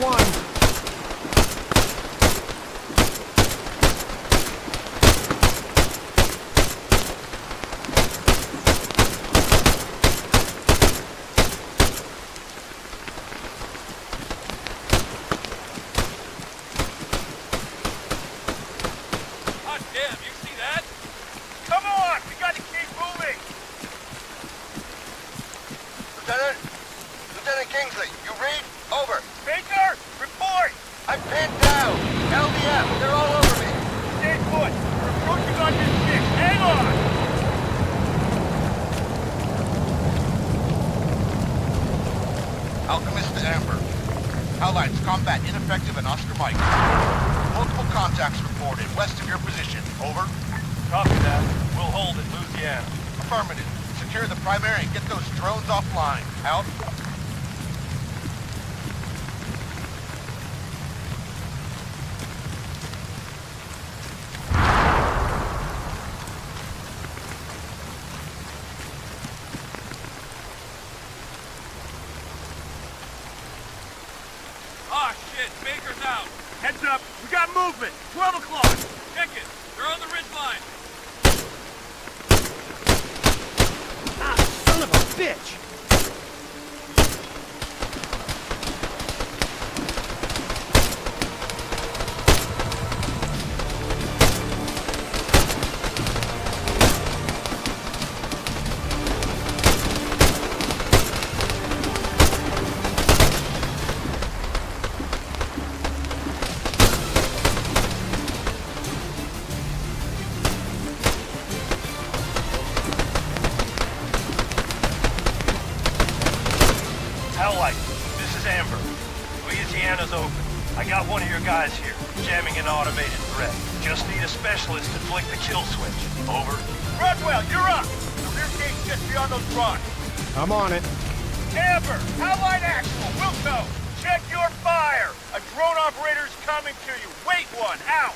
one. Combat ineffective in Oscar Mike. Multiple contacts reported west of your position. Over. Copy that. We'll hold at Louisiana. Affirmative. Secure the primary and get those drones offline. Out. Baker's out. Heads up. We got movement. 12 o'clock. Check it. They're on the ridge line. Ah, son of a bitch! This is Amber. Louisiana's open. I got one of your guys here, jamming an automated threat. Just need a specialist to flick the kill switch. Over. Rodwell, you're up! The rear gate's just beyond those rocks. I'm on it. Amber, Allied Actual, Wilco, check your fire! A drone operator's coming to you. Wait one, out!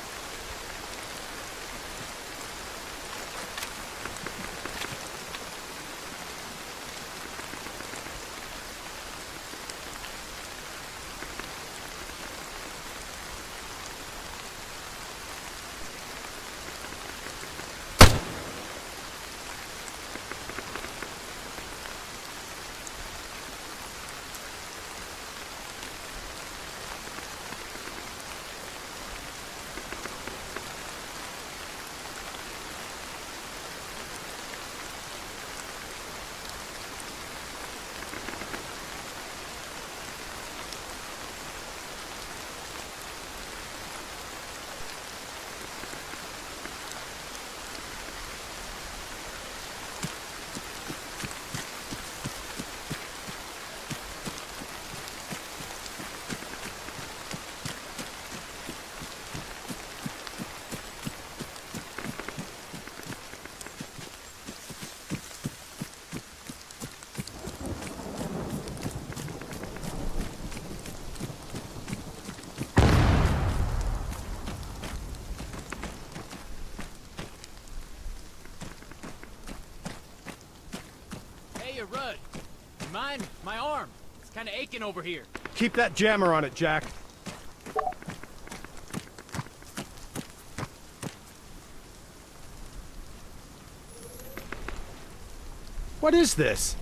Rudd. You mind? My arm. It's kind of aching over here. Keep that jammer on it, Jack. What is this?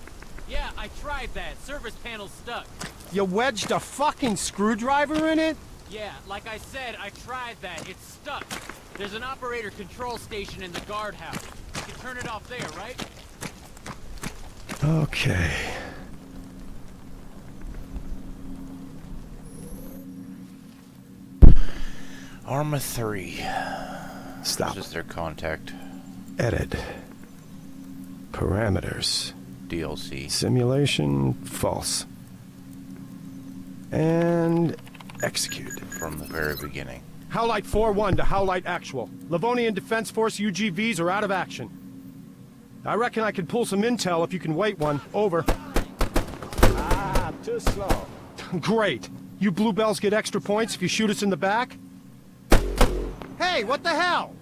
Yeah, I tried that. Service panel's stuck. You wedged a fucking screwdriver in it? Yeah, like I said, I tried that. It's stuck. There's an operator control station in the guardhouse. You can turn it off there, right? Okay. ArmA 3. Stop. This is their contact. Edit. Parameters. DLC. Simulation, false. And execute. From the very beginning. Howlite 4-1 to Howlite Actual. Livonian Defense Force UGVs are out of action. I reckon I could pull some intel if you can wait one. Over. Ah, too slow. Great. You bluebells get extra points if you shoot us in the back? Hey, what the hell?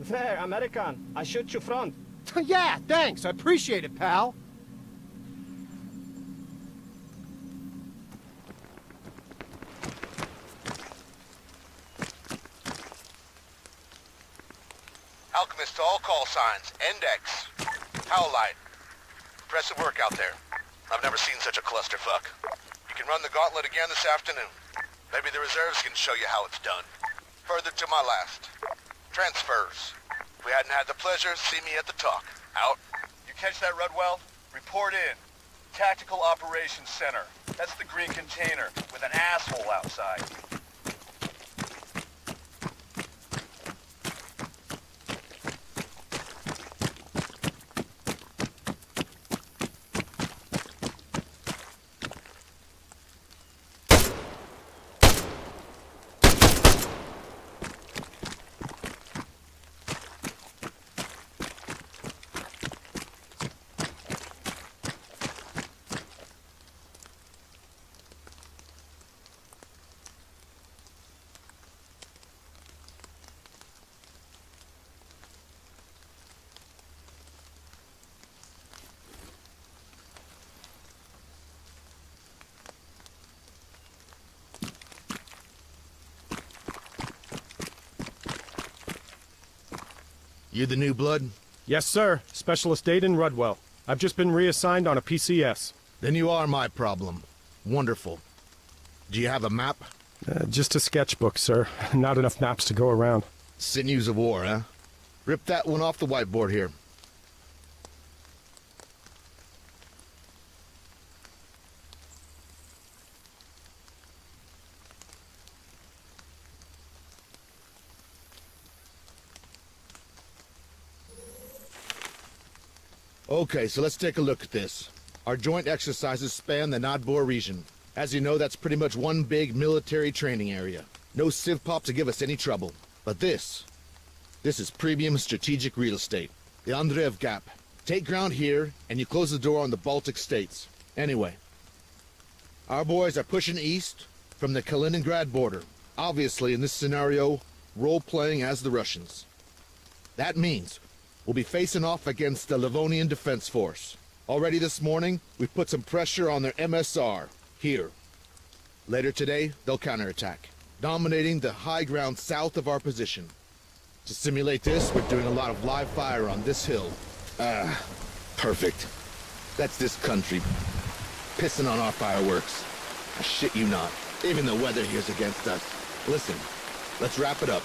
There, American. I shoot you front. Yeah, thanks. I appreciate it, pal. Alchemist to all call signs. Index. Howlite. Impressive work out there. I've never seen such a clusterfuck. You can run the gauntlet again this afternoon. Maybe the reserves can show you how it's done. Further to my last. Transfers. If we hadn't had the pleasure, see me at the talk. Out. You catch that, Rudwell? Report in. Tactical Operations Center. That's the green container with an asshole outside. You the new blood? Yes, sir. Specialist Aiden Rudwell. I've just been reassigned on a PCS. Then you are my problem. Wonderful. Do you have a map? Just a sketchbook, sir. Not enough maps to go around. Sinews of war, huh? Rip that one off the whiteboard here. Okay, so let's take a look at this. Our joint exercises span the Nadbor region. As you know, that's pretty much one big military training area. No civ pop to give us any trouble. But this is premium strategic real estate. The Andreev Gap. Take ground here, and you close the door on the Baltic states. Anyway, our boys are pushing east from the Kaliningrad border. Obviously, in this scenario, role-playing as the Russians. That means we'll be facing off against the Livonian Defense Force. Already this morning, we've put some pressure on their MSR, here. Later today, they'll counterattack, dominating the high ground south of our position. To simulate this, we're doing a lot of live fire on this hill. Perfect. That's this country pissing on our fireworks. I shit you not. Even the weather here's against us. Listen, let's wrap it up.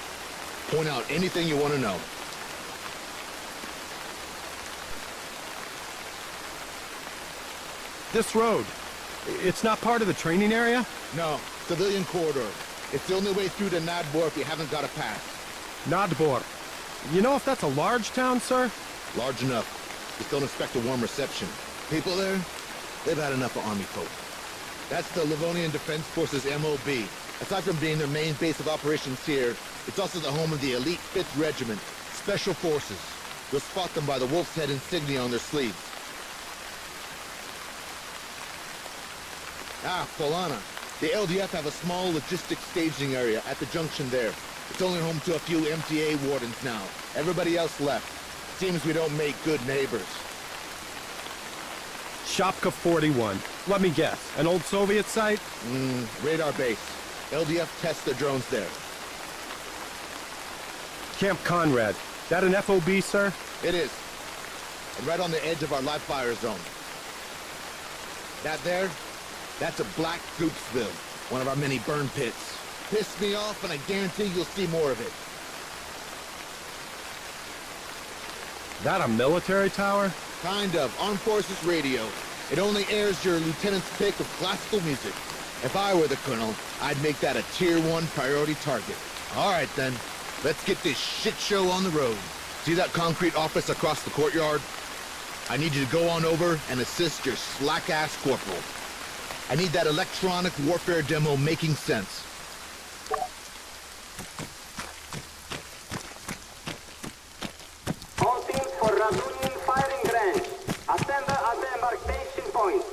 Point out anything you want to know. This road, it's not part of the training area? No, civilian corridor. It's the only way through to Nadbor if you haven't got a pass. Nadbor. You know if that's a large town, sir? Large enough. Just don't expect a warm reception. People there, they've had enough of army folk. That's the Livonian Defense Force's MOB. Aside from being their main base of operations here, it's also the home of the elite 5th Regiment, Special Forces. You'll spot them by the wolf's head insignia on their sleeves. Ah, Polana. The LDF have a small logistics staging area at the junction there. It's only home to a few MTA wardens now. Everybody else left. Seems we don't make good neighbors. Shopka 41. Let me guess. An old Soviet site? Radar base. LDF tests their drones there. Camp Conrad. That an FOB, sir? It is. And right on the edge of our live fire zone. That there? That's a Black Goopsville, one of our many burn pits. Piss me off and I guarantee you'll see more of it. That a military tower? Kind of. Armed Forces Radio. It only airs your lieutenant's pick of classical music. If I were the colonel, I'd make that a Tier 1 priority target. All right then, let's get this shit show on the road. See that concrete office across the courtyard? I need you to go on over and assist your slack-ass corporal. I need that electronic warfare demo making sense. All teams for Radunian firing range. Assemble at the embarkation point.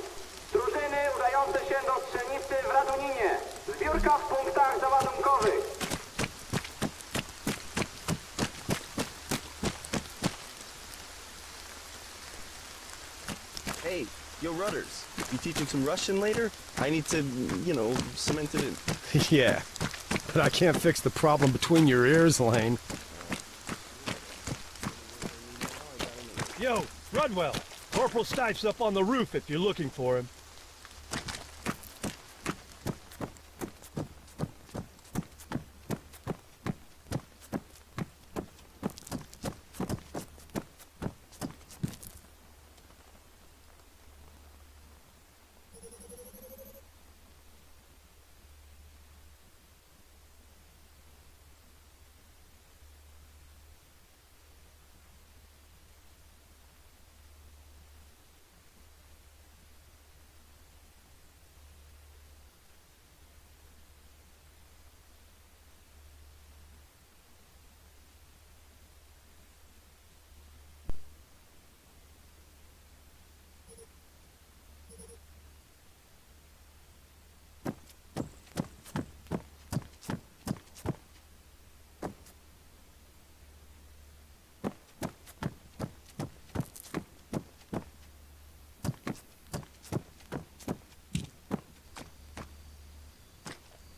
Drużyny udające się do strzelnicy w Raduninie. Zbiórka w punktach załadunkowych. Hey, yo Rudders, you teaching some Russian later? I need to, cement it in. Yeah. But I can't fix the problem between your ears, Lane. Yo, Rudwell. Corporal Stipe's up on the roof if you're looking for him.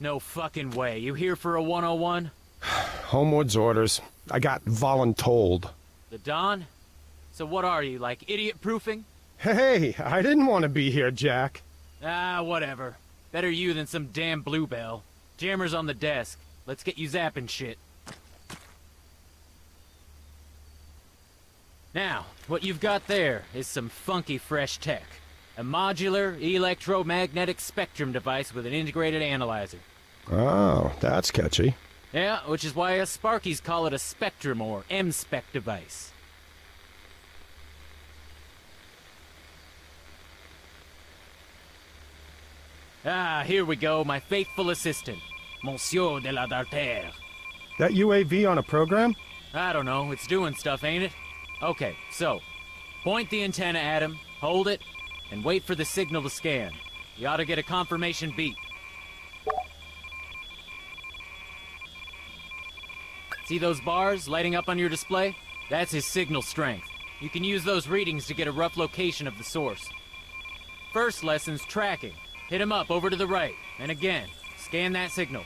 No fucking way. You here for a 101? Homeward's orders. I got voluntold. The Don? So what are you, like idiot-proofing? Hey, I didn't want to be here, Jack. Ah, whatever. Better you than some damn bluebell. Jammer's on the desk. Let's get you zapping shit. Now, what you've got there is some funky fresh tech. A modular electromagnetic spectrum device with an integrated analyzer. Oh, that's catchy. Yeah, which is why us Sparkies call it a spectrum or M-spec device. Ah, here we go, my faithful assistant, Monsieur de la Dartere. That UAV on a program? I don't know, it's doing stuff, ain't it? Okay, so, point the antenna at him, hold it, and wait for the signal to scan. You ought to get a confirmation beep. See those bars lighting up on your display? That's his signal strength. You can use those readings to get a rough location of the source. First lesson's tracking. Hit him up over to the right, and again, scan that signal.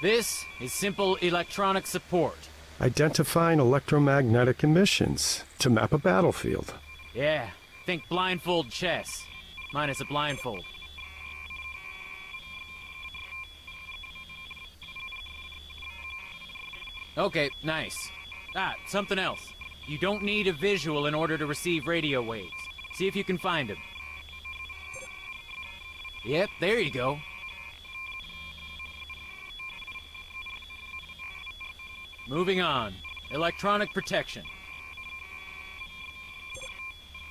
This is simple electronic support. Identifying electromagnetic emissions to map a battlefield. Yeah, think blindfold chess, minus a blindfold. Okay, nice. Ah, something else. You don't need a visual in order to receive radio waves. See if you can find them. Yep, there you go. Moving on. Electronic protection.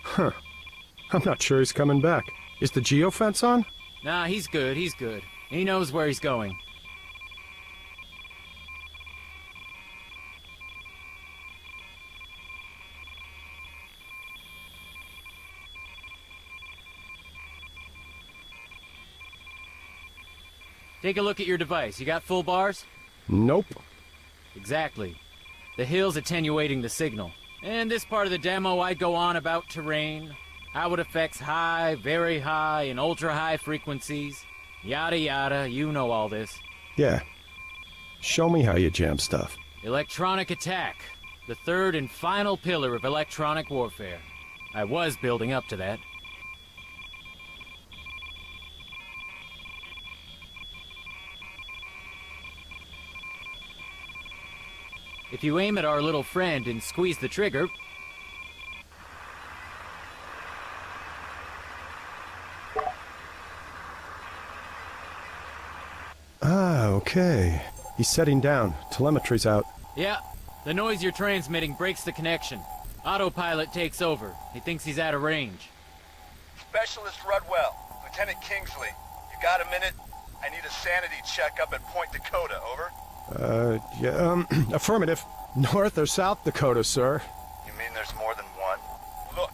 Huh. I'm not sure he's coming back. Is the geofence on? Nah, he's good, he's good. He knows where he's going. Take a look at your device. You got full bars? Nope. Exactly. The hill's attenuating the signal. In this part of the demo, I'd go on about terrain, how it affects high, very high, and ultra-high frequencies. Yada yada, you know all this. Yeah. Show me how you jam stuff. Electronic attack. The third and final pillar of electronic warfare. I was building up to that. If you aim at our little friend and squeeze the trigger... Ah, okay. He's setting down. Telemetry's out. Yeah, the noise you're transmitting breaks the connection. Autopilot takes over. He thinks he's out of range. Specialist Rudwell, Lieutenant Kingsley, you got a minute? I need a sanity checkup at Point Dakota, over. Yeah, affirmative. North or South Dakota, sir? You mean there's more than one? Look,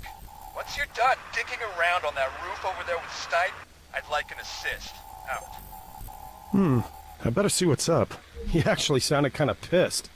once you're done digging around on that roof over there with Stipe, I'd like an assist. Out. I better see what's up. He actually sounded kind of pissed.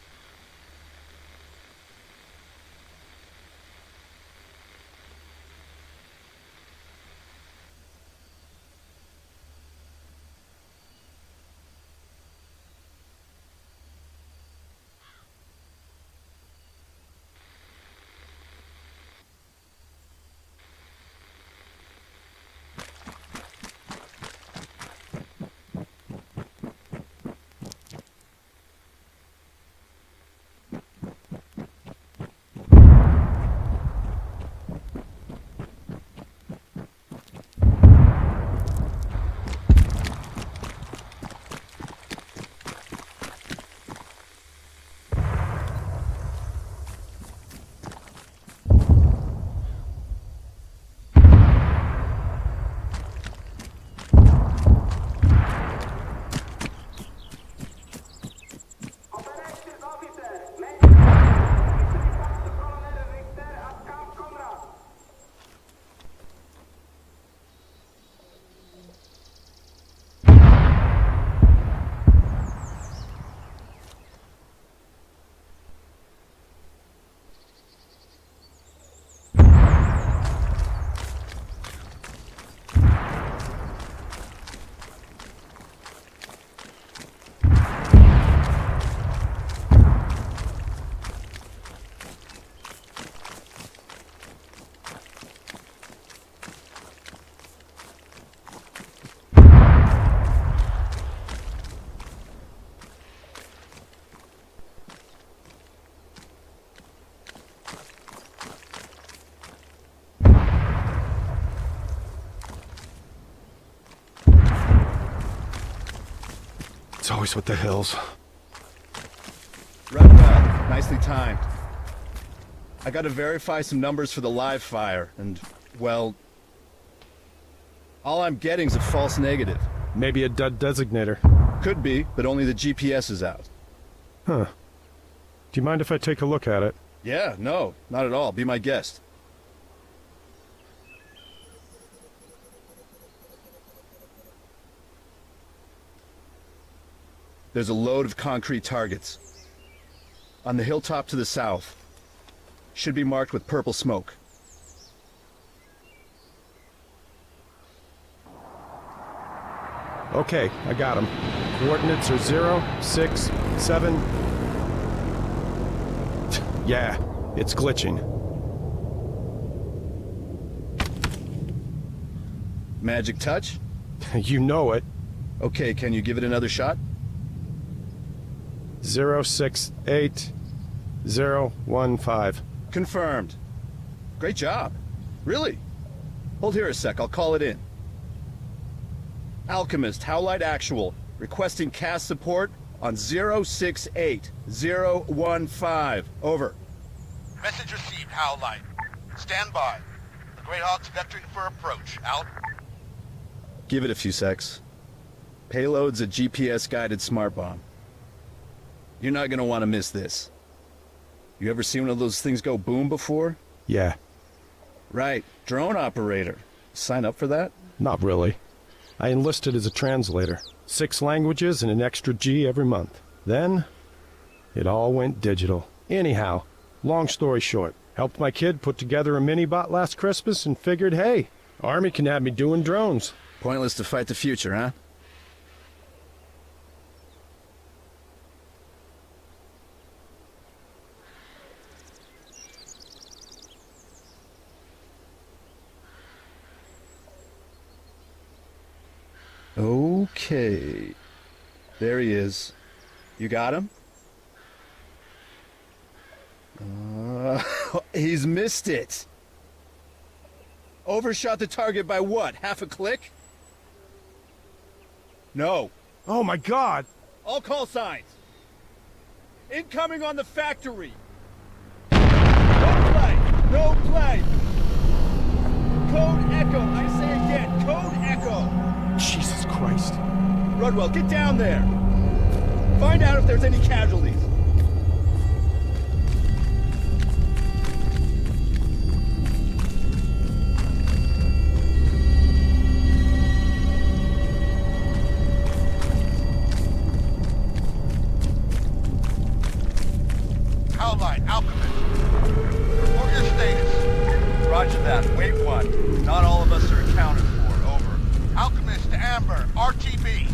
always with the hills. Redwell, nicely timed. I gotta verify some numbers for the live fire, and, well... all I'm getting's a false negative. Maybe a dud designator. Could be, but only the GPS is out. Huh. Do you mind if I take a look at it? Yeah, no, not at all. Be my guest. There's a load of concrete targets. On the hilltop to the south. Should be marked with purple smoke. Okay, I got them. Coordinates are 0, 6, 7... Yeah, it's glitching. Magic touch? You know it. Okay, can you give it another shot? 068015. Confirmed. Great job. Really? Hold here a sec, I'll call it in. Alchemist, Howlite Actual, requesting cast support on 068015. Over. Message received, Howlite. Stand by. The Greyhawk's vectoring for approach. Out. Give it a few secs. Payload's a GPS-guided smart bomb. You're not gonna want to miss this. You ever seen one of those things go boom before? Yeah, Right, drone operator. Sign up for that? not really. I enlisted as a translator. 6 languages and an extra G every month. Then, it all went digital. Anyhow, long story short, helped my kid put together a mini-bot last Christmas and figured, hey, Army can have me doing drones. Pointless to fight the future, huh? Okay. There he is. You got him? He's missed it. Overshot the target by what? Half a click? No. Oh my god! All call signs. Incoming on the factory. No play. No play. Code Echo. I say again. Code Echo. Jesus Christ. Rudwell, get down there. Find out if there's any casualties. Howlite, Alchemist. Report your status. Roger that. Wave 1. Not all of us are accounted for. Over. Alchemist to Amber, RTB.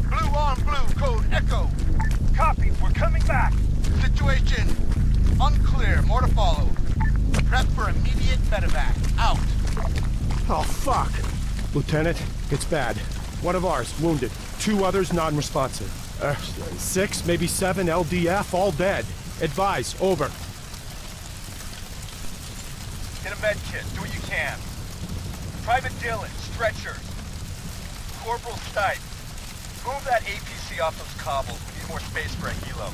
Blue on blue, code Echo. Copy. We're coming back. Situation unclear, more to follow. Prep for immediate medevac. Out. Oh, fuck! Lieutenant, it's bad. One of ours, wounded. 2 others, non-responsive. 6, maybe 7 LDF, all dead. Advise, over. Get a med kit. Do what you can. Private Dillon, stretchers. Corporal Stipe. Move that APC off those cobbles. We need more space for a helo.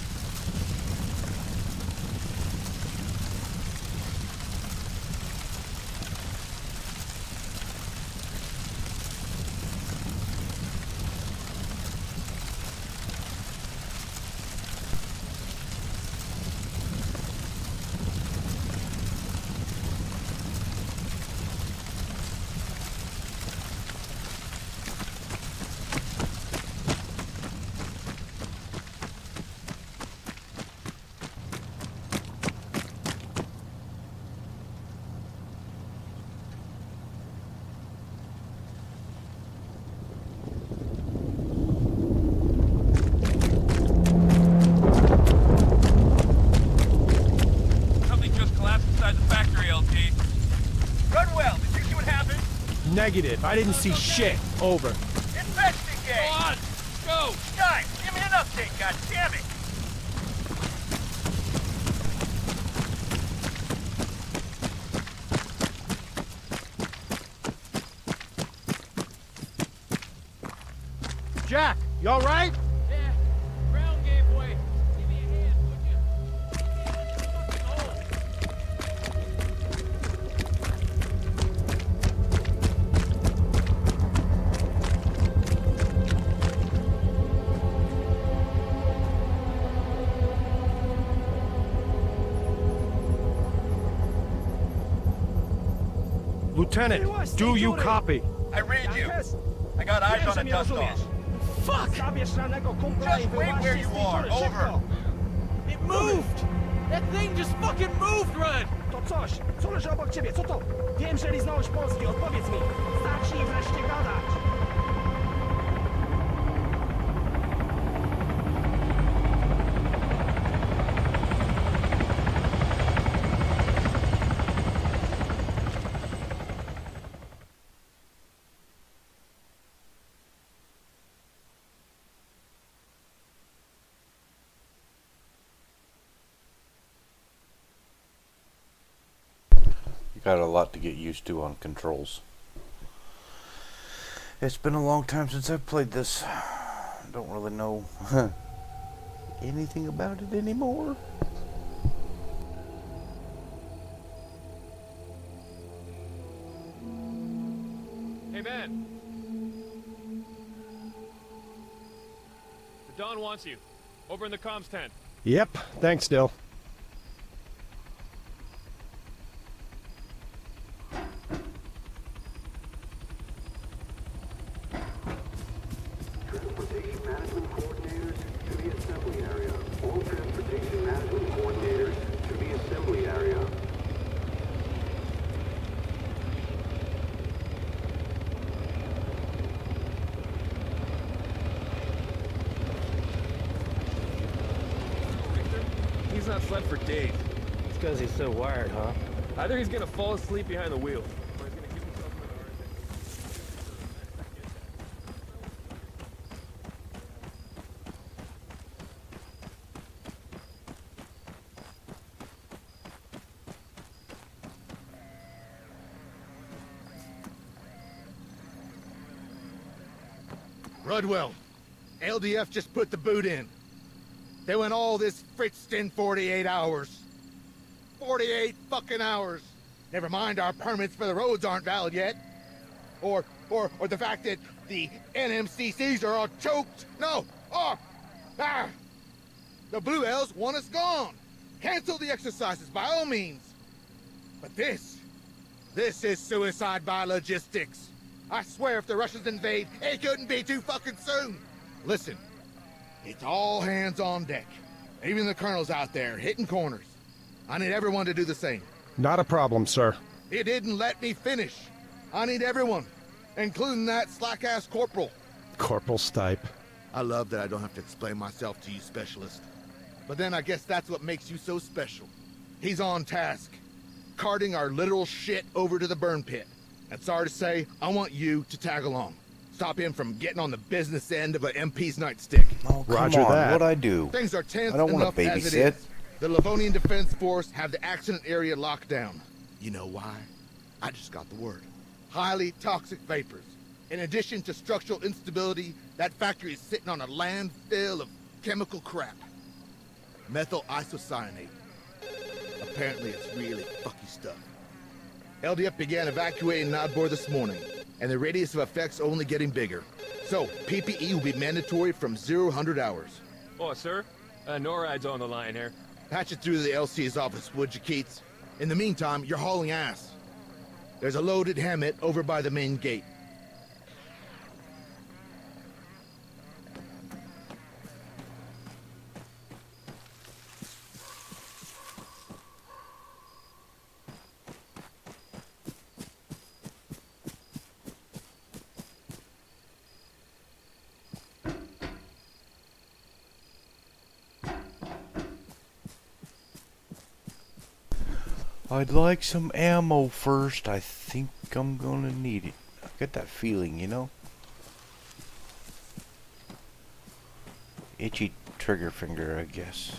Negative. I didn't see shit. Over. Investigate! Go on! Go! Guys, give me an update, goddammit! Jack, you alright? Yeah, Lieutenant, do you copy? I read you. I got eyes on a dust-off. Fuck! Just wait where you are. Over. It moved! That thing just fucking moved, Rudd! To coś, co leży obok ciebie, co to? Wiem, że liznąłeś Polski, odpowiedz mi. Zacznij wreszcie gadać. Got a lot to get used to on controls. It's been a long time since I've played this. Don't really know anything about it anymore. Hey, man. The Don wants you. Over in the comms tent. Yep, thanks, Dill. Transportation management coordinators to the assembly area. All transportation management coordinators to the assembly area. He's not slept for days. It's because he's so wired, huh? Either he's gonna fall asleep behind the wheel, or he's gonna give himself another Rudwell, LDF just put the boot in. They went all this fritzed in 48 hours. 48 fucking hours. Never mind our permits for the roads aren't valid yet. Or the fact that the NMCCs are all choked. No. The Blue Hells want us gone. Cancel the exercises by all means. But this is suicide by logistics. I swear if the Russians invade, it couldn't be too fucking soon. Listen, it's all hands on deck. Even the colonel's out there hitting corners. I need everyone to do the same. Not a problem, sir. He didn't let me finish. I need everyone, including that slack-ass corporal. Corporal Stipe. I love that I don't have to explain myself to you, specialist. But then I guess that's what makes you so special. He's on task, carting our literal shit over to the burn pit. And sorry to say, I want you to tag along. Stop him from getting on the business end of an MP's nightstick. Oh, come Roger on. that. What'd I do? Things are tense I don't want enough to as it babysit. is. The Livonian Defense Force have the accident area locked down. You know why? I just got the word. Highly toxic vapors. In addition to structural instability, that factory is sitting on a landfill of chemical crap. Methyl isocyanate. Apparently it's really fucky stuff. LDF began evacuating Nodbor this morning, and the radius of effect's only getting bigger. So, PPE will be mandatory from 0-100 hours. Oh, sir. NORAD's on the line here. Patch it through to the LC's office, would you, Keats? In the meantime, you're hauling ass. There's a loaded Hammett over by the main gate. I'd like some ammo first. I think I'm gonna need it. I get that feeling, you know? Itchy trigger finger, I guess.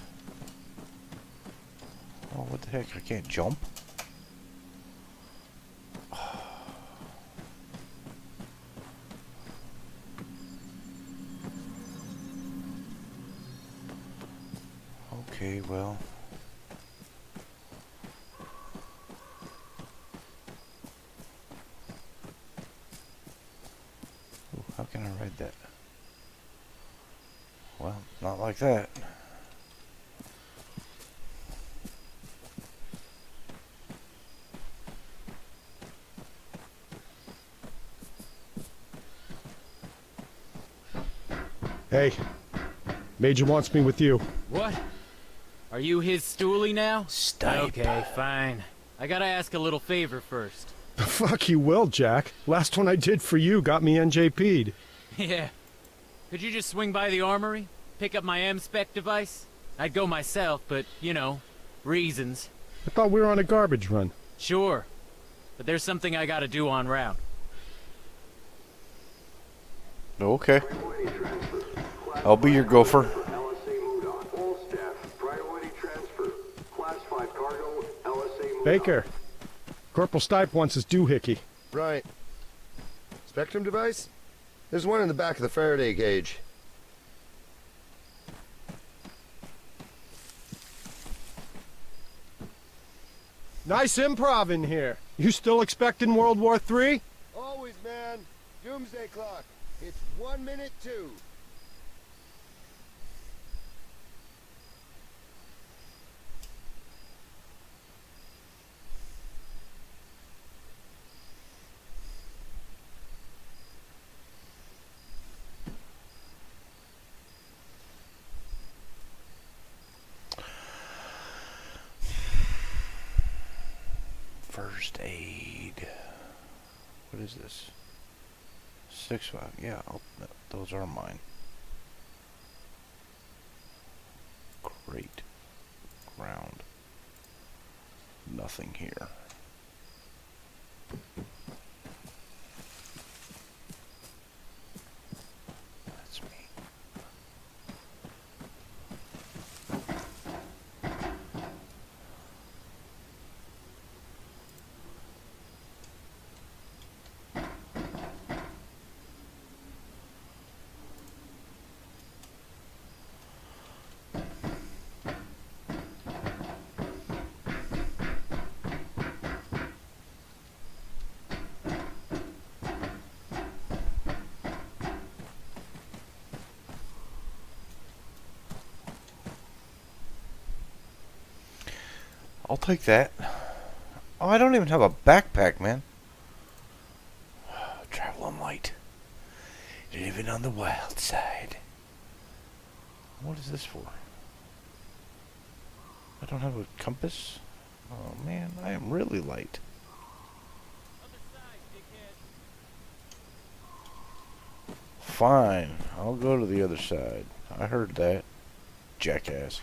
Oh, what the heck? I can't jump? Okay, well. How can I ride that? Well, not like that. Hey, Major wants me with you. What? Are you his stoolie now? Stipe. Okay, fine. I gotta ask a little favor first. The fuck you will, Jack. Last one I did for you got me NJP'd. Yeah. Could you just swing by the armory? Pick up my M-Spec device? I'd go myself, but, you know, reasons. I thought we were on a garbage run. Sure. But there's something I gotta do en route. Okay. I'll be your gopher. Baker, Corporal Stipe wants his doohickey. Right. Spectrum device? There's one in the back of the Faraday cage. Nice improv in here. You still expecting World War III? Always, man. Doomsday clock. It's 1 minute 2. First aid. What is this? 6-5. Yeah, those are mine. Great. Ground. Nothing here. That's me. I'll take that. Oh, I don't even have a backpack, man. Travel on light. Living on the wild side. What is this for? I don't have a compass? Oh man, I am really light. Fine, I'll go to the other side. I heard that. Jackass.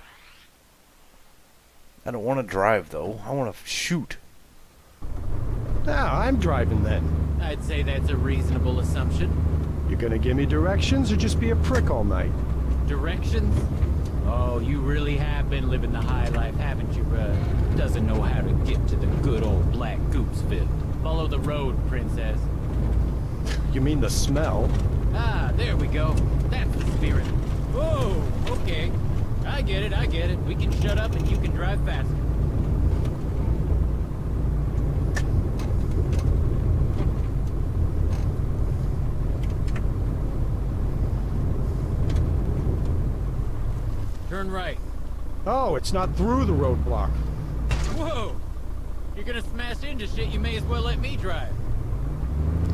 I don't want to drive, though. I want to shoot. Now, I'm driving then. I'd say that's a reasonable assumption. You gonna give me directions or just be a prick all night? Directions? Oh, you really have been living the high life, haven't you, doesn't know how to get to the good old Black Goopsville. Follow the road, princess. You mean the smell? Ah, there we go. That's the spirit. Whoa, okay. I get it, I get it. We can shut up and you can drive faster. Turn right. Oh, it's not through the roadblock. Whoa! You're gonna smash into shit, you may as well let me drive.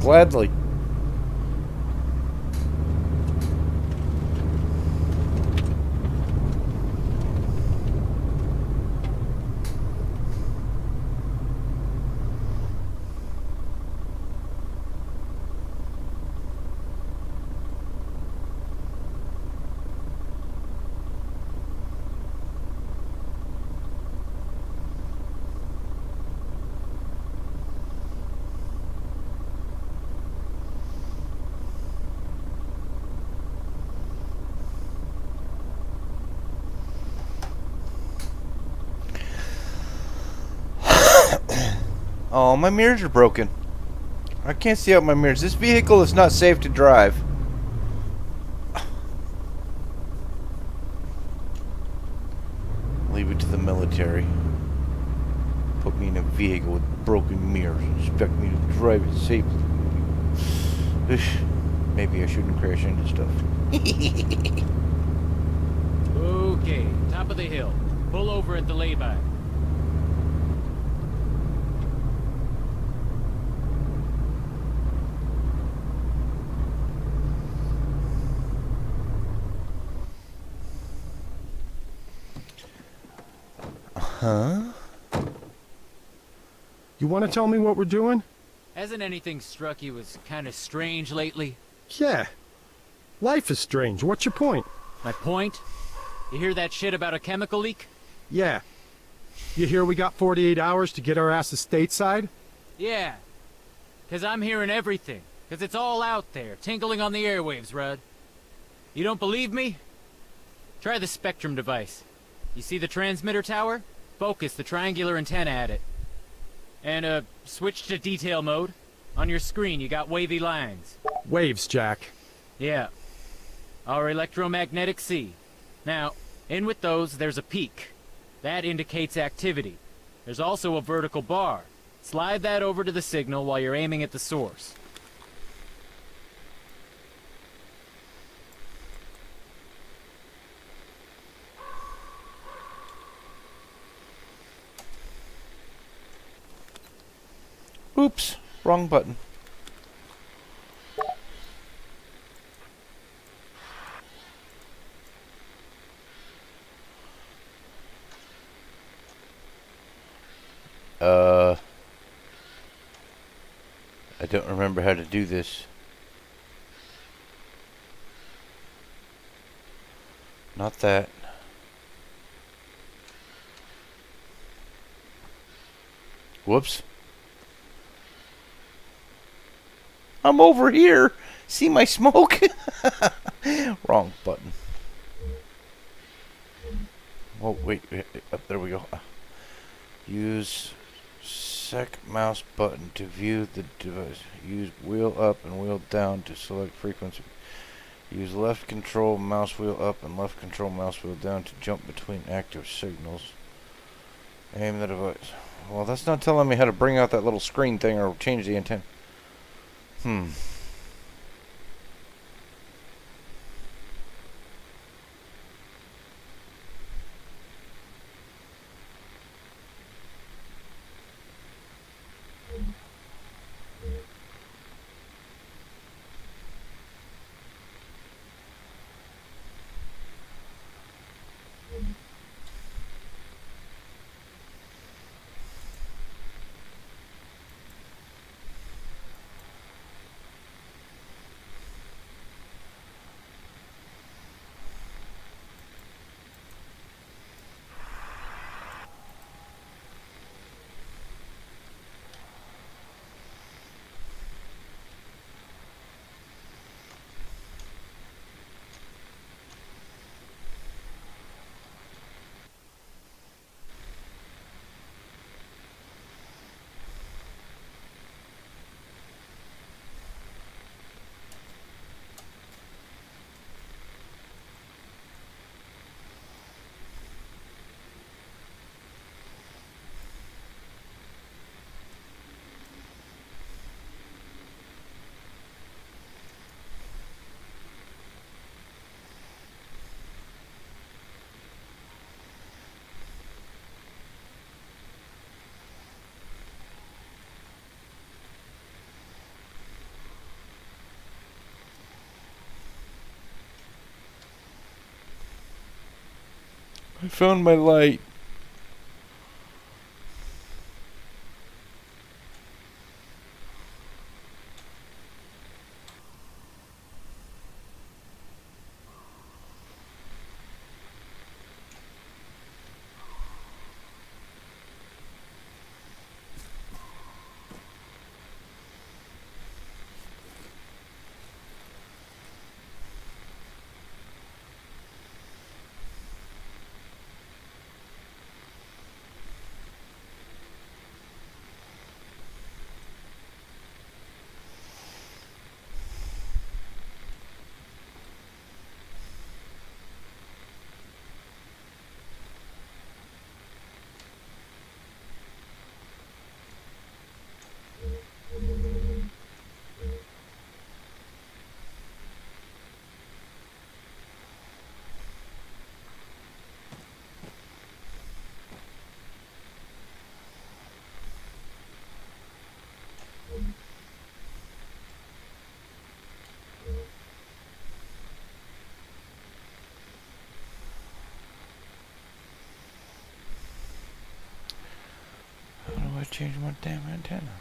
Gladly. Oh, my mirrors are broken. I can't see out my mirrors. This vehicle is not safe to drive. Leave it to the military. Put me in a vehicle with broken mirrors and expect me to drive it safely. Maybe I shouldn't crash into stuff. Okay, top of the hill. Pull over at the lay-by. Huh? You want to tell me what we're doing? Hasn't anything struck you as kind of strange lately? Yeah. Life is strange. What's your point? My point? You hear that shit about a chemical leak? Yeah. You hear we got 48 hours to get our asses stateside? Yeah. 'Cause I'm hearing everything. 'Cause it's all out there, tinkling on the airwaves, Rudd. You don't believe me? Try the Spectrum device. You see the transmitter tower? Focus the triangular antenna at it. And, switch to detail mode. On your screen, you got wavy lines. Waves, Jack. Yeah. Our electromagnetic sea. Now, in with those, there's a peak. That indicates activity. There's also a vertical bar. Slide that over to the signal while you're aiming at the source. Oops, wrong button. I don't remember how to do this. Not that. Whoops. I'm over here. See my smoke? Wrong button. Whoa, wait. There we go. Use sec mouse button to view the device. Use wheel up and wheel down to select frequency. Use left control mouse wheel up and left control mouse wheel down to jump between active signals. Aim the device. Well, that's not telling me how to bring out that little screen thing or change the antenna. I found my light. change my damn antenna?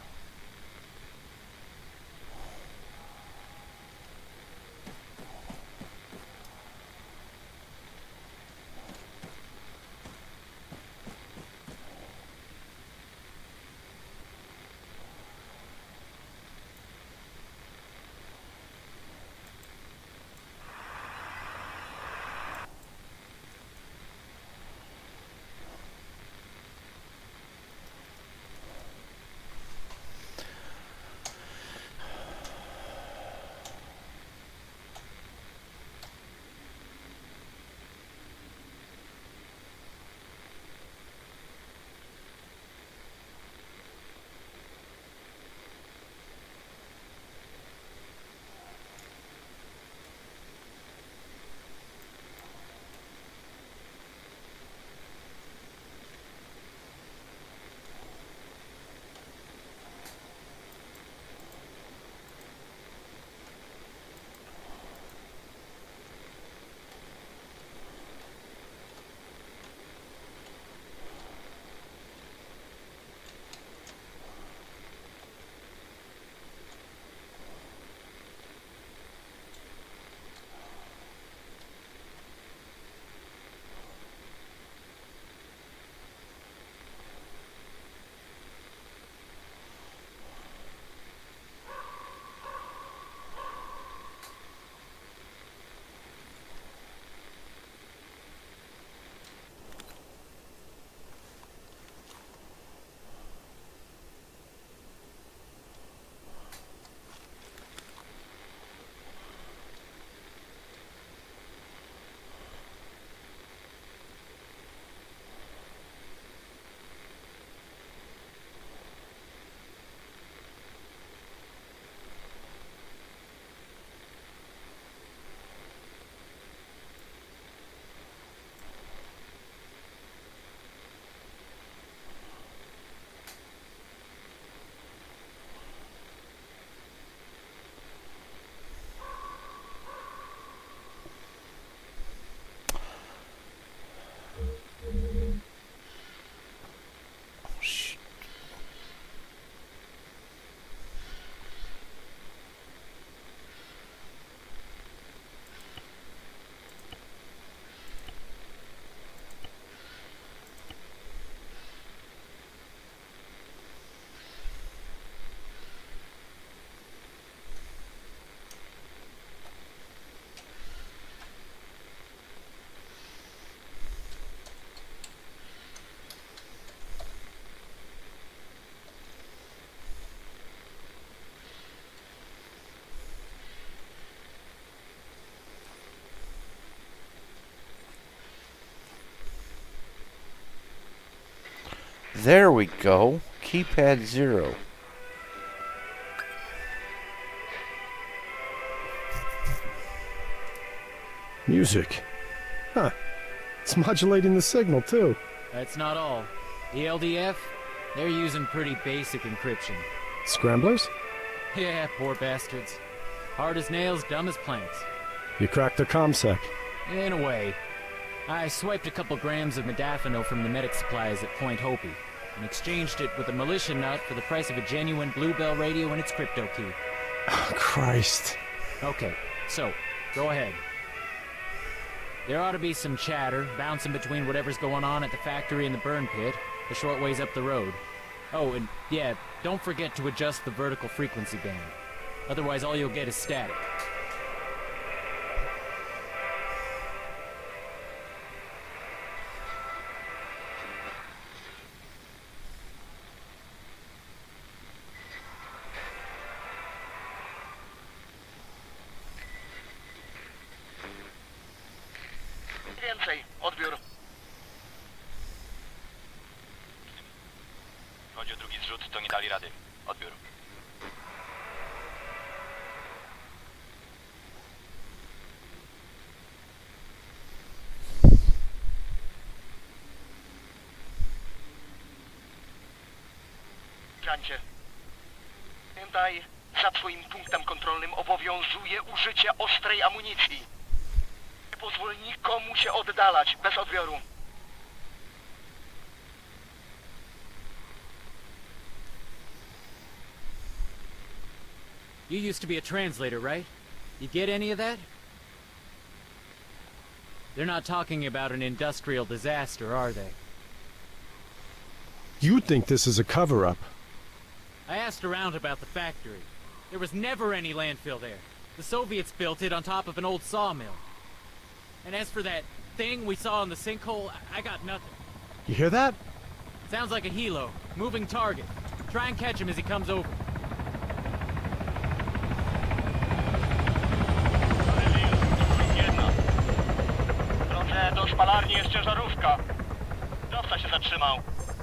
There we go. Keypad 0. Music. Huh. It's modulating the signal, too. That's not all. The LDF, they're using pretty basic encryption. Scramblers? Yeah, poor bastards. Hard as nails, dumb as planks. You cracked their ComSec. In a way. I swiped a couple grams of modafinil from the medic supplies at Point Hopi and exchanged it with a militia nut for the price of a genuine Bluebell radio and its crypto key. Oh, Christ. Okay, so, go ahead. There ought to be some chatter, bouncing between whatever's going on at the factory and the burn pit, a short ways up the road. Oh, and yeah, don't forget to adjust the vertical frequency band. Otherwise all you'll get is static. Więcej, odbiór. Chodzi o drugi zrzut, to nie dali rady. Odbiór. Jancie, pamiętaj, za twoim punktem kontrolnym obowiązuje użycie ostrej amunicji. Nie pozwól nikomu się oddalać bez odbioru. You used to be a translator, right? You get any of that? They're not talking about an industrial disaster, are they? You think this is a cover-up. I asked around about the factory. There was never any landfill there. The Soviets built it on top of an old sawmill. And as for that thing we saw in the sinkhole, I got nothing. You hear that? Sounds like a helo. Moving target. Try and catch him as he comes over. W drodze do spalarni jest ciężarówka. Kierowca się zatrzymał.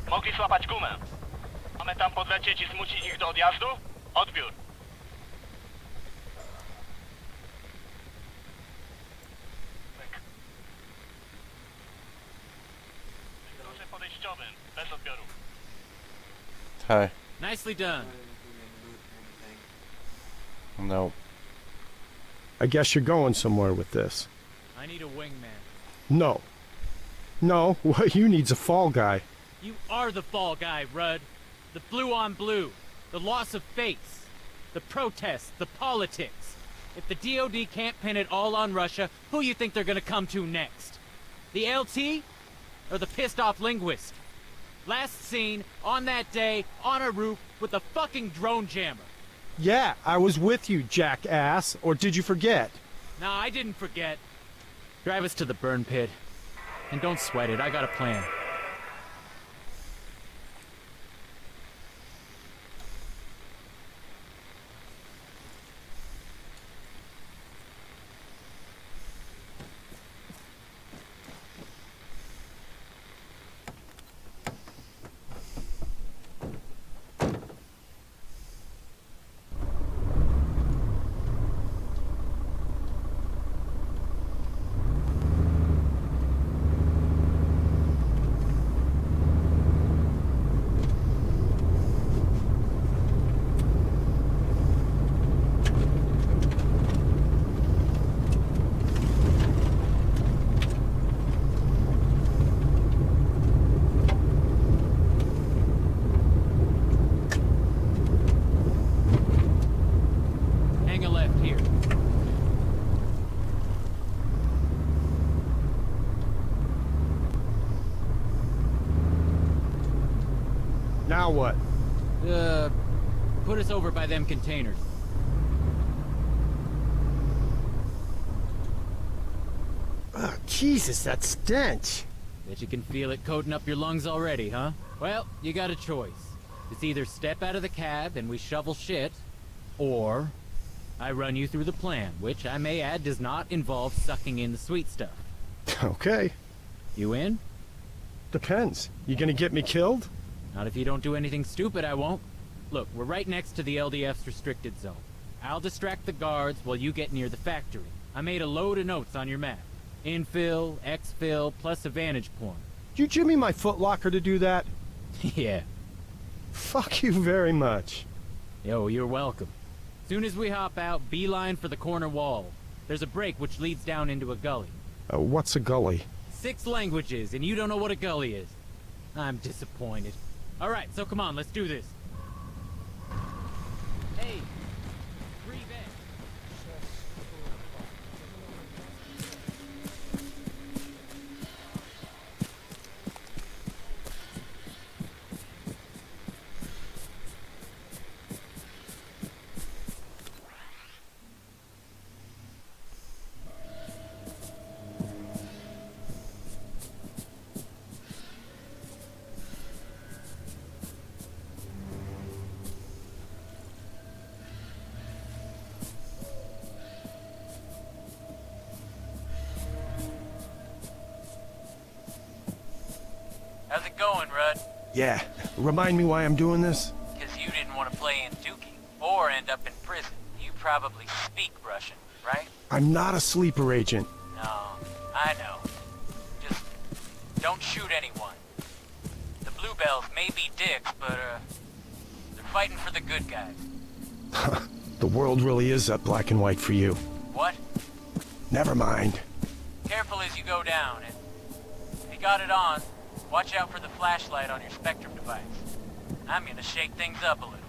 Mogli złapać gumę. Mamy tam podlecieć i zmusić ich do odjazdu? Odbiór. W drodze podejściowym, bez odbioru. Hi. Nicely done. No. I guess you're going somewhere with this. I need a wingman. No. No, what you need's a fall guy. You are the fall guy, Rudd. The blue on blue. The loss of face. The protests. The politics. If the DOD can't pin it all on Russia, who you think they're gonna come to next? The LT? Or the pissed off linguist? Last seen, on that day, on a roof, with a fucking drone jammer. Yeah, I was with you, jackass. Or did you forget? Nah, I didn't forget. Drive us to the burn pit. And don't sweat it, I got a plan. Hang a left here. Now what? Put us over by them containers. Oh, Jesus, that stench. Bet you can feel it coating up your lungs already, huh? Well, you got a choice. It's either step out of the cab and we shovel shit, or I run you through the plan, which I may add does not involve sucking in the sweet stuff. Okay. You in? Depends. You gonna get me killed? Not if you don't do anything stupid, I won't. Look, we're right next to the LDF's restricted zone. I'll distract the guards while you get near the factory. I made a load of notes on your map. Infill, exfil, plus a vantage point. You Jimmy my footlocker to do that? Yeah. Fuck you very much. Yo, you're welcome. Soon as we hop out, beeline for the corner wall. There's a break which leads down into a gully. What's a gully? 6 languages, and you don't know what a gully is. I'm disappointed. Alright, so come on, let's do this. Hey, breathe in. How's it going, Rudd? Yeah. Remind me why I'm doing this? Because you didn't want to play in Dookie, or end up in prison. You probably speak Russian, right? I'm not a sleeper agent. No, I know. Just don't shoot anyone. The Bluebells may be dicks, but, they're fighting for the good guys. The world really is that black and white for you. What? Never mind. Careful as you go down, and if you got it on, watch out for the flashlight on your Spectrum device. I'm gonna shake things up a little.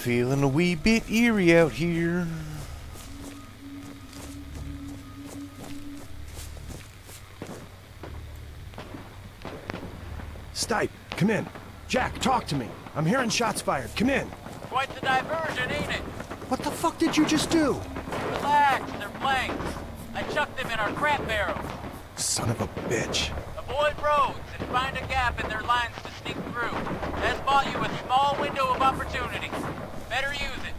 Feeling a wee bit eerie out here. Stipe, come in. Jack, talk to me. I'm hearing shots fired. Come in. Quite the diversion, ain't it? What the fuck did you just do? Relax, they're planes. I chucked them in our crap barrels. Son of a bitch. Avoid roads and find a gap in their lines to sneak through. That's bought you a small window of opportunity. Better use it.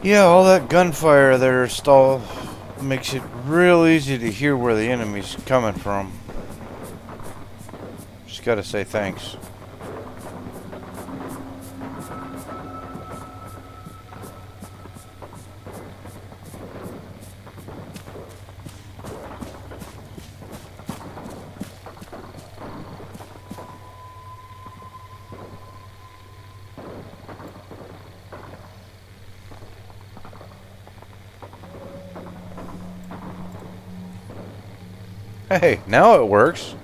Yeah, all that gunfire there, Stall, makes it real easy to hear where the enemy's coming from. Just gotta say thanks. Hey, now it works.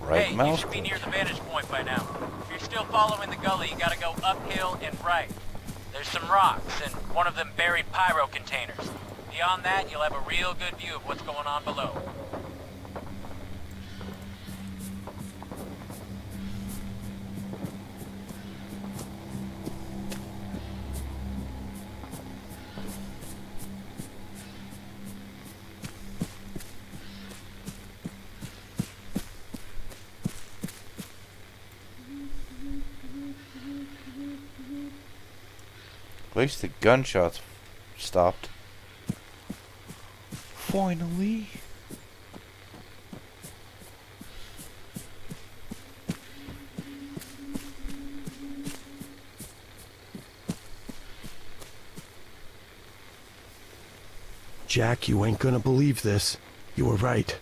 Right Hey, mouse. you should be near the vantage point by now. If you're still following the gully, you gotta go uphill and right. There's some rocks and one of them buried pyro containers. Beyond that, you'll have a real good view of what's going on below. At least the gunshots stopped. Finally. Jack, you ain't gonna believe this. You were right.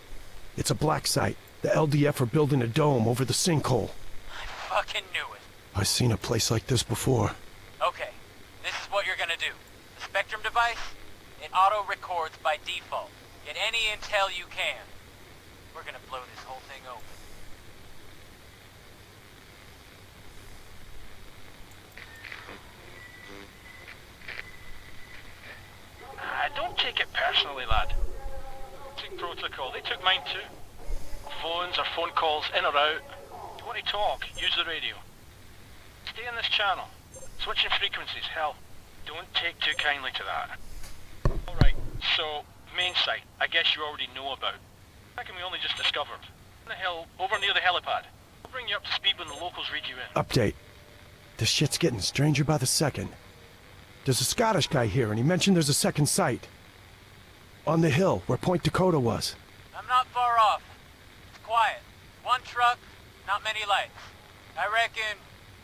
It's a black site. The LDF are building a dome over the sinkhole. I fucking knew it. I've seen a place like this before. Okay, this is what you're gonna do. The Spectrum device, it auto-records by default. Get any intel you can. We're gonna blow this whole thing open. Definitely, lad. Took protocol. They took mine too. Phones or phone calls in or out. You want to talk? Use the radio. Stay in this channel. Switching frequencies, hell. Don't take too kindly to that. Alright, so, main site. I guess you already know about. I reckon we only just discovered. On the hill, over near the helipad. I'll bring you up to speed when the locals read you in. Update. This shit's getting stranger by the second. There's a Scottish guy here, and he mentioned there's a second site. On the hill, where Point Dakota was. I'm not far off. It's quiet. One truck, not many lights. I reckon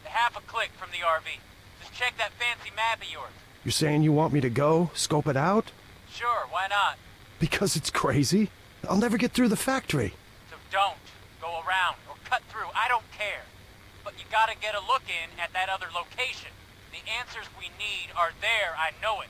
half a click from the RV. Just check that fancy map of yours. You're saying you want me to go, scope it out? Sure, why not? Because it's crazy? I'll never get through the factory. So don't go around or cut through. I don't care. But you gotta get a look in at that other location. The answers we need are there, I know it.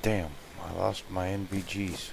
Damn, I lost my NVGs.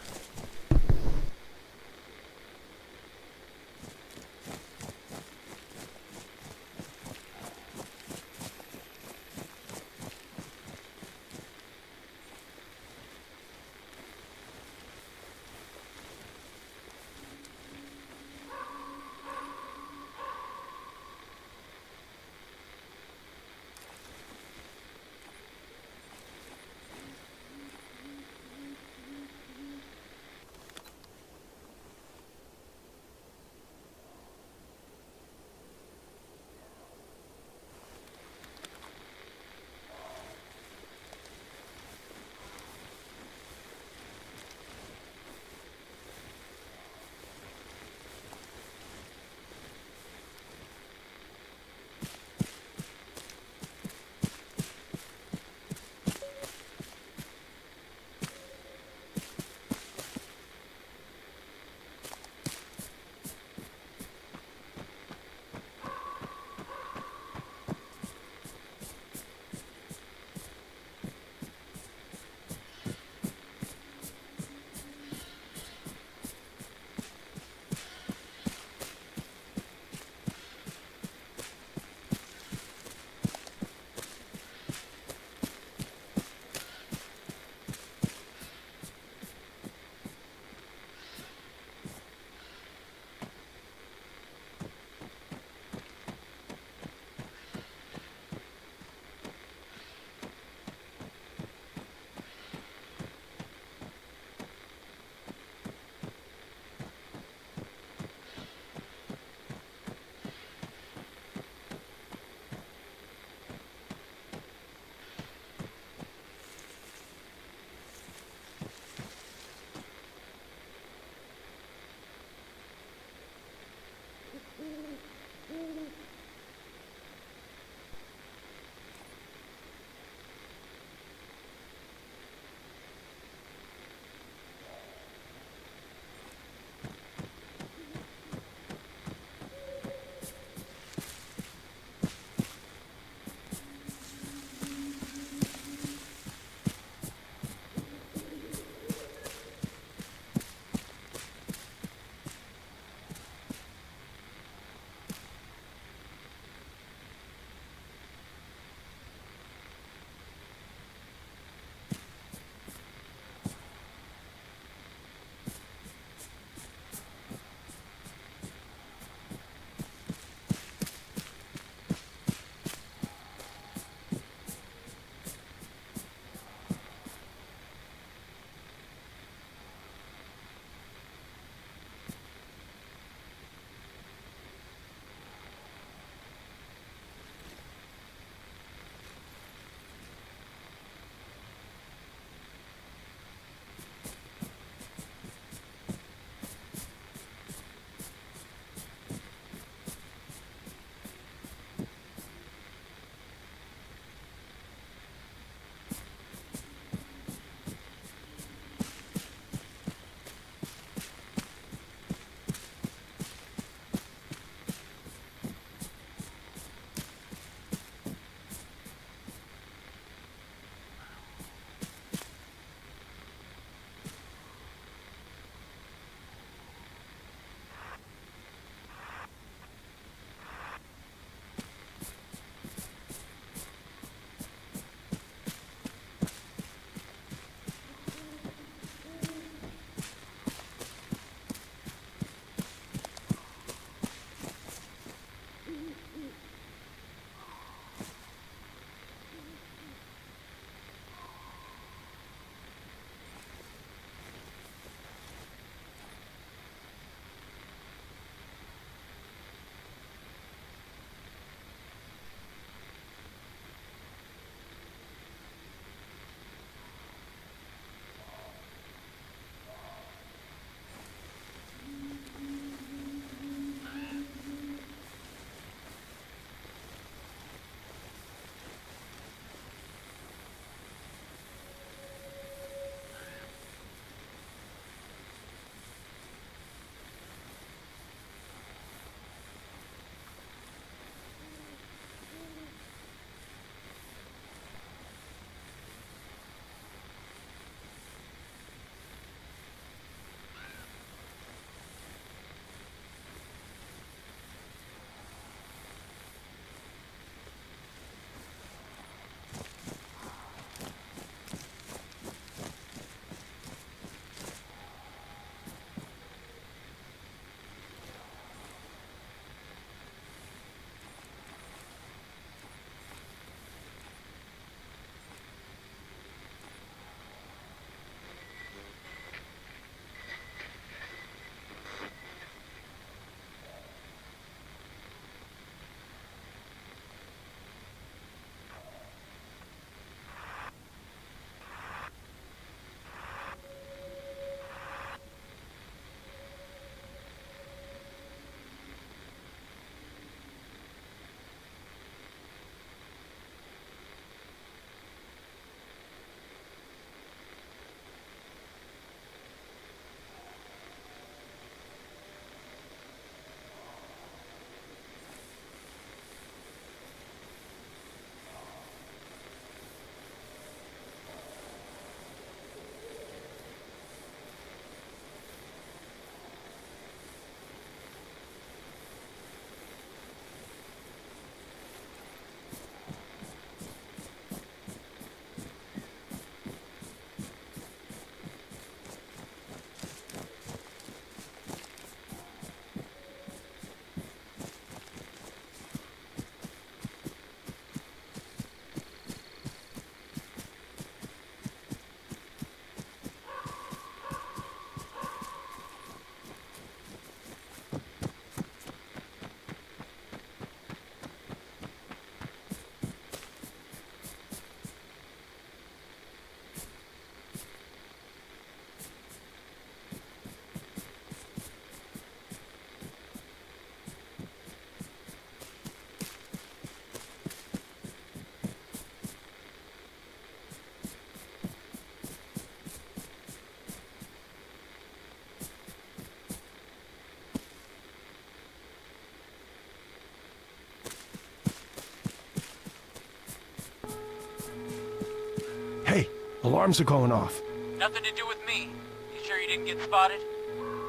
Alarms are going off. Nothing to do with me. You sure you didn't get spotted?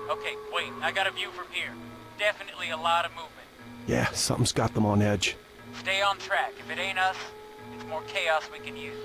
Okay, wait, I got a view from here. Definitely a lot of movement. Yeah, something's got them on edge. Stay on track. If it ain't us, it's more chaos we can use.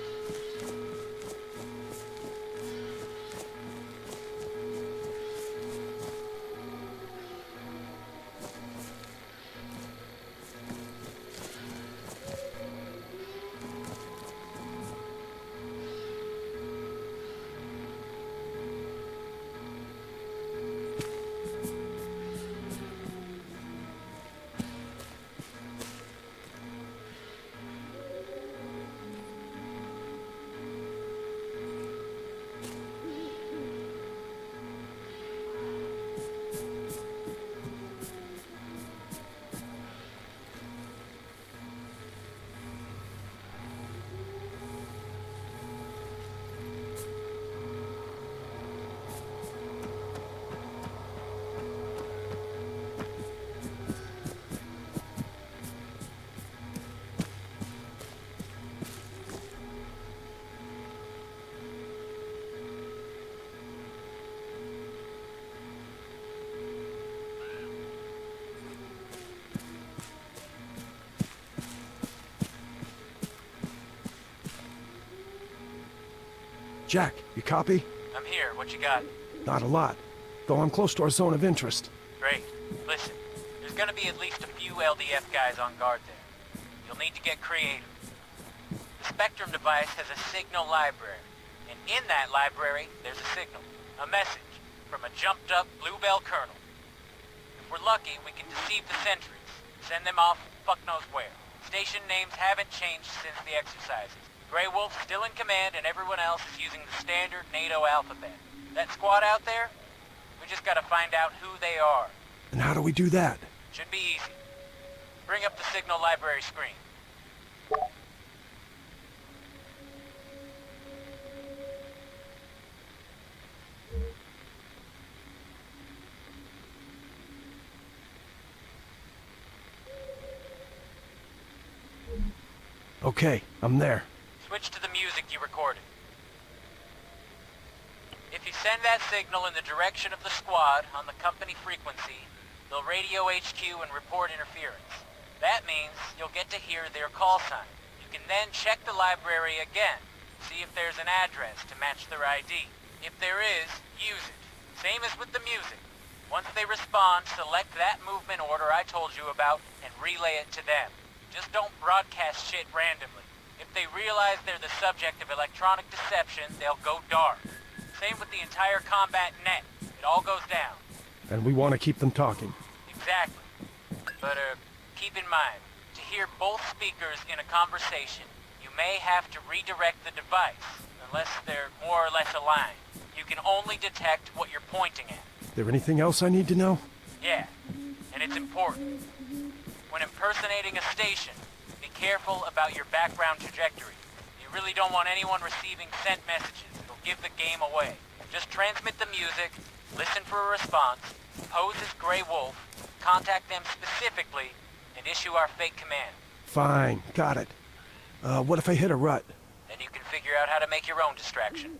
Jack, you copy? I'm here. What you got? Not a lot, though I'm close to our zone of interest. Great. Listen, there's gonna be at least a few LDF guys on guard there. You'll need to get creative. The Spectrum device has a signal library, and in that library, there's a signal, a message, from a jumped-up Bluebell colonel. If we're lucky, we can deceive the sentries, send them off fuck knows where. Station names haven't changed since the exercises. Grey Wolf's still in command, and everyone else is using the standard NATO alphabet. That squad out there, we just gotta find out who they are. And how do we do that? Should be easy. Bring up the signal library screen. Okay, I'm there. Switch to the music you recorded. If you send that signal in the direction of the squad on the company frequency, they'll radio HQ and report interference. That means you'll get to hear their call sign. You can then check the library again, see if there's an address to match their ID. If there is, use it. Same as with the music. Once they respond, select that movement order I told you about and relay it to them. Just don't broadcast shit randomly. If they realize they're the subject of electronic deception, they'll go dark. Same with the entire combat net. It all goes down. And we want to keep them talking. Exactly. But, keep in mind, to hear both speakers in a conversation, you may have to redirect the device, unless they're more or less aligned. You can only detect what you're pointing at. There anything else I need to know? Yeah, and it's important. When impersonating a station, be careful about your background trajectory. You really don't want anyone receiving sent messages. It'll give the game away. Just transmit the music, listen for a response, pose as Grey Wolf, contact them specifically, and issue our fake command. Fine, got it. What if I hit a rut? Then you can figure out how to make your own distraction.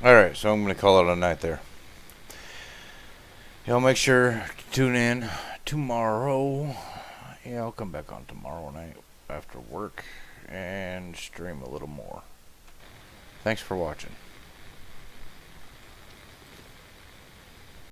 Alright, so I'm going to call it a night there. Y'all make sure to tune in tomorrow. Yeah, I'll come back on tomorrow night after work and stream a little more. Thanks for watching.